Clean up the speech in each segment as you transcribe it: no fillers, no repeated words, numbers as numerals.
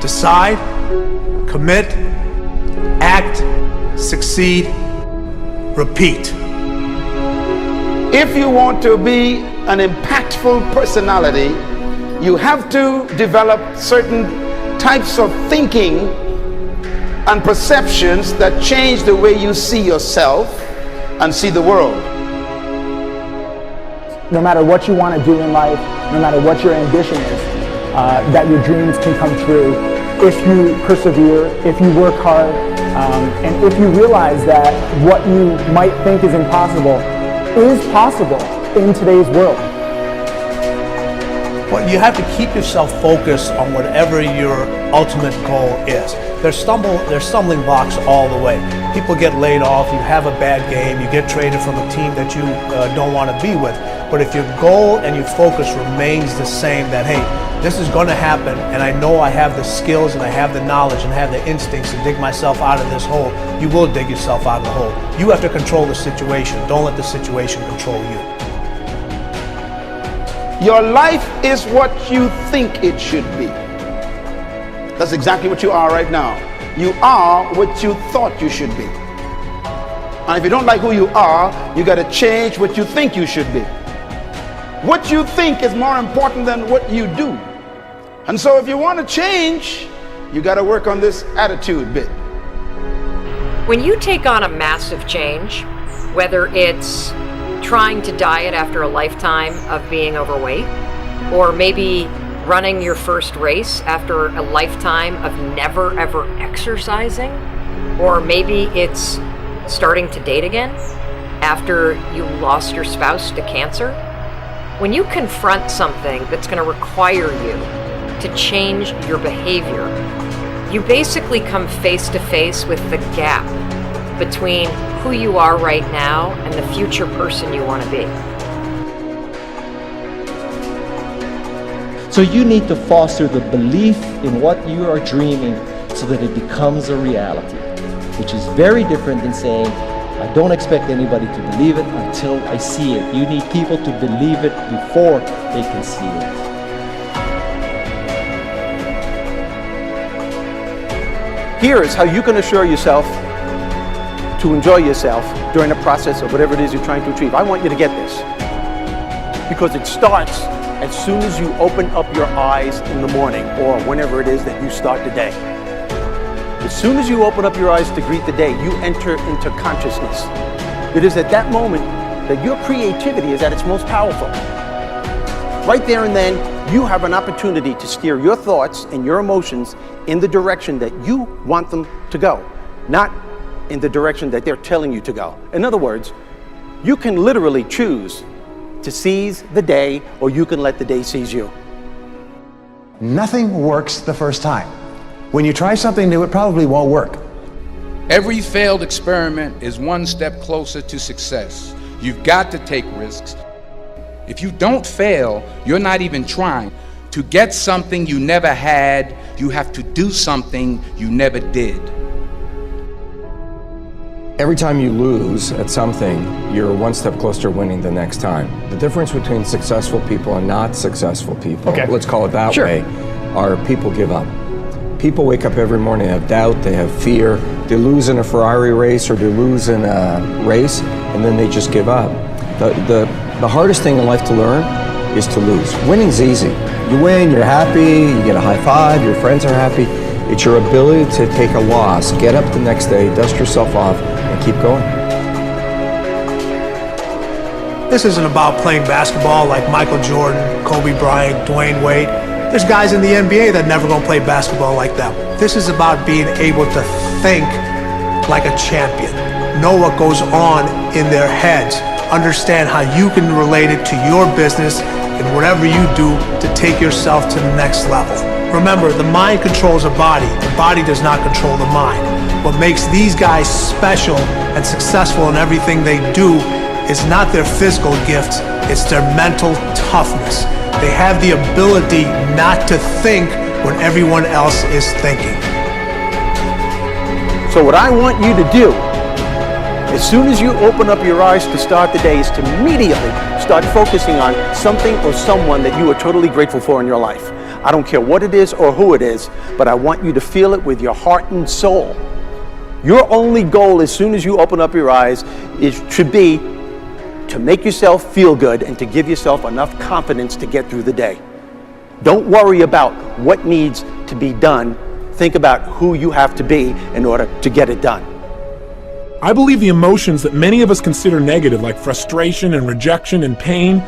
Decide, commit, act, succeed, repeat. If you want to be an impactful personality, you have to develop certain types of thinking and perceptions that change the way you see yourself and see the world. No matter what you want to do in life, no matter what your ambition is, that your dreams can come true if you persevere, if you work hard, and if you realize that what you might think is impossible is possible in today's world. But you have to keep yourself focused on whatever your ultimate goal is. There's stumbling blocks all the way. People get laid off, you have a bad game, you get traded from a team that you don't want to be with. But if your goal and your focus remains the same, that hey, this is going to happen, and I know I have the skills and I have the knowledge and I have the instincts to dig myself out of this hole, you will dig yourself out of the hole. You have to control the situation. Don't let the situation control you. Your life is what you think it should be. That's exactly what you are right now. You are what you thought you should be. And if you don't like who you are, you got to change what you think you should be. What you think is more important than what you do. And so if you want to change, you got to work on this attitude bit. When you take on a massive change, whether it's trying to diet after a lifetime of being overweight, or maybe running your first race after a lifetime of never ever exercising, or maybe it's starting to date again after you lost your spouse to cancer. When you confront something that's going to require you to change your behavior, you basically come face to face with the gap between who you are right now and the future person you want to be. So you need to foster the belief in what you are dreaming so that it becomes a reality, which is very different than saying, I don't expect anybody to believe it until I see it. You need people to believe it before they can see it. Here is how you can assure yourself to enjoy yourself during the process of whatever it is you're trying to achieve. I want you to get this, because it starts as soon as you open up your eyes in the morning, or whenever it is that you start the day. As soon as you open up your eyes to greet the day, you enter into consciousness. It is at that moment that your creativity is at its most powerful. Right there and then, you have an opportunity to steer your thoughts and your emotions in the direction that you want them to go, not in the direction that they're telling you to go. In other words, you can literally choose to seize the day, or you can let the day seize you. Nothing works the first time. When you try something new, it probably won't work. Every failed experiment is one step closer to success. You've got to take risks. If you don't fail, you're not even trying. To get something you never had, you have to do something you never did. Every time you lose at something, you're one step closer to winning the next time. The difference between successful people and not successful people, let's call it that way, are people give up. People wake up every morning, they have doubt, they have fear, they lose in a Ferrari race or they lose in a race, and then they just give up. The hardest thing in life to learn is to lose. Winning's easy. You win, you're happy, you get a high five, your friends are happy. It's your ability to take a loss, get up the next day, dust yourself off, and keep going. This isn't about playing basketball like Michael Jordan, Kobe Bryant, Dwayne Wade. There's guys in the NBA that never gonna play basketball like them. This is about being able to think like a champion, know what goes on in their heads, understand how you can relate it to your business and whatever you do to take yourself to the next level. Remember, the mind controls the body does not control the mind. What makes these guys special and successful in everything they do is not their physical gifts, it's their mental toughness. They have the ability not to think when everyone else is thinking. So what I want you to do, as soon as you open up your eyes to start the day, is to immediately start focusing on something or someone that you are totally grateful for in your life. I don't care what it is or who it is, but I want you to feel it with your heart and soul. Your only goal as soon as you open up your eyes should be to make yourself feel good and to give yourself enough confidence to get through the day. Don't worry about what needs to be done. Think about who you have to be in order to get it done. I believe the emotions that many of us consider negative, like frustration and rejection and pain,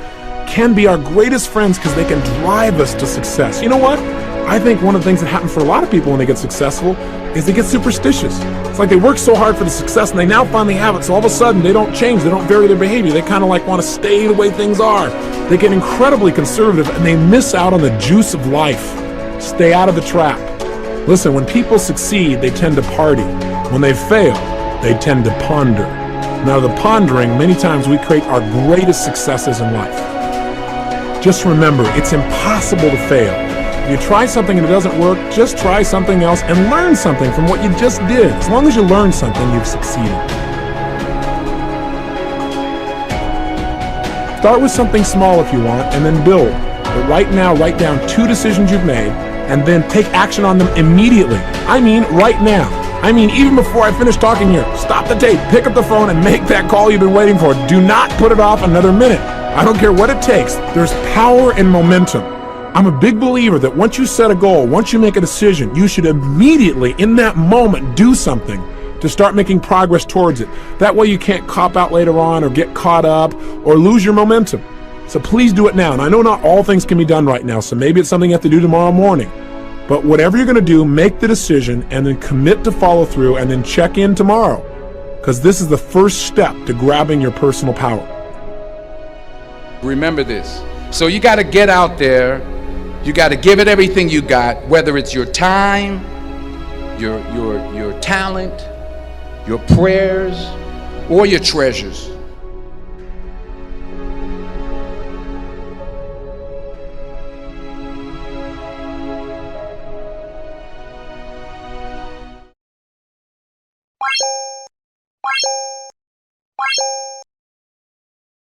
can be our greatest friends because they can drive us to success. You know what? I think one of the things that happens for a lot of people when they get successful is they get superstitious. It's like they work so hard for the success and they now finally have it, so all of a sudden they don't change, they don't vary their behavior, they kind of like want to stay the way things are. They get incredibly conservative and they miss out on the juice of life. Stay out of the trap. Listen, when people succeed, they tend to party. When they fail, they tend to ponder. Now, the pondering, many times we create our greatest successes in life. Just remember, it's impossible to fail. If you try something and it doesn't work, just try something else and learn something from what you just did. As long as you learn something, you've succeeded. Start with something small if you want, and then build. But right now, write down 2 decisions you've made, and then take action on them immediately. I mean, right now. I mean, even before I finish talking here, stop the tape, pick up the phone, and make that call you've been waiting for. Do not put it off another minute. I don't care what it takes. There's power in momentum. I'm a big believer that once you set a goal, once you make a decision, you should immediately, in that moment, do something to start making progress towards it. That way you can't cop out later on or get caught up or lose your momentum. So please do it now. And I know not all things can be done right now, so maybe it's something you have to do tomorrow morning. But whatever you're going to do, make the decision and then commit to follow through and then check in tomorrow. Because this is the first step to grabbing your personal power. Remember this. So you got to get out there. You got to give it everything you got, whether it's your time, your talent, your prayers, or your treasures.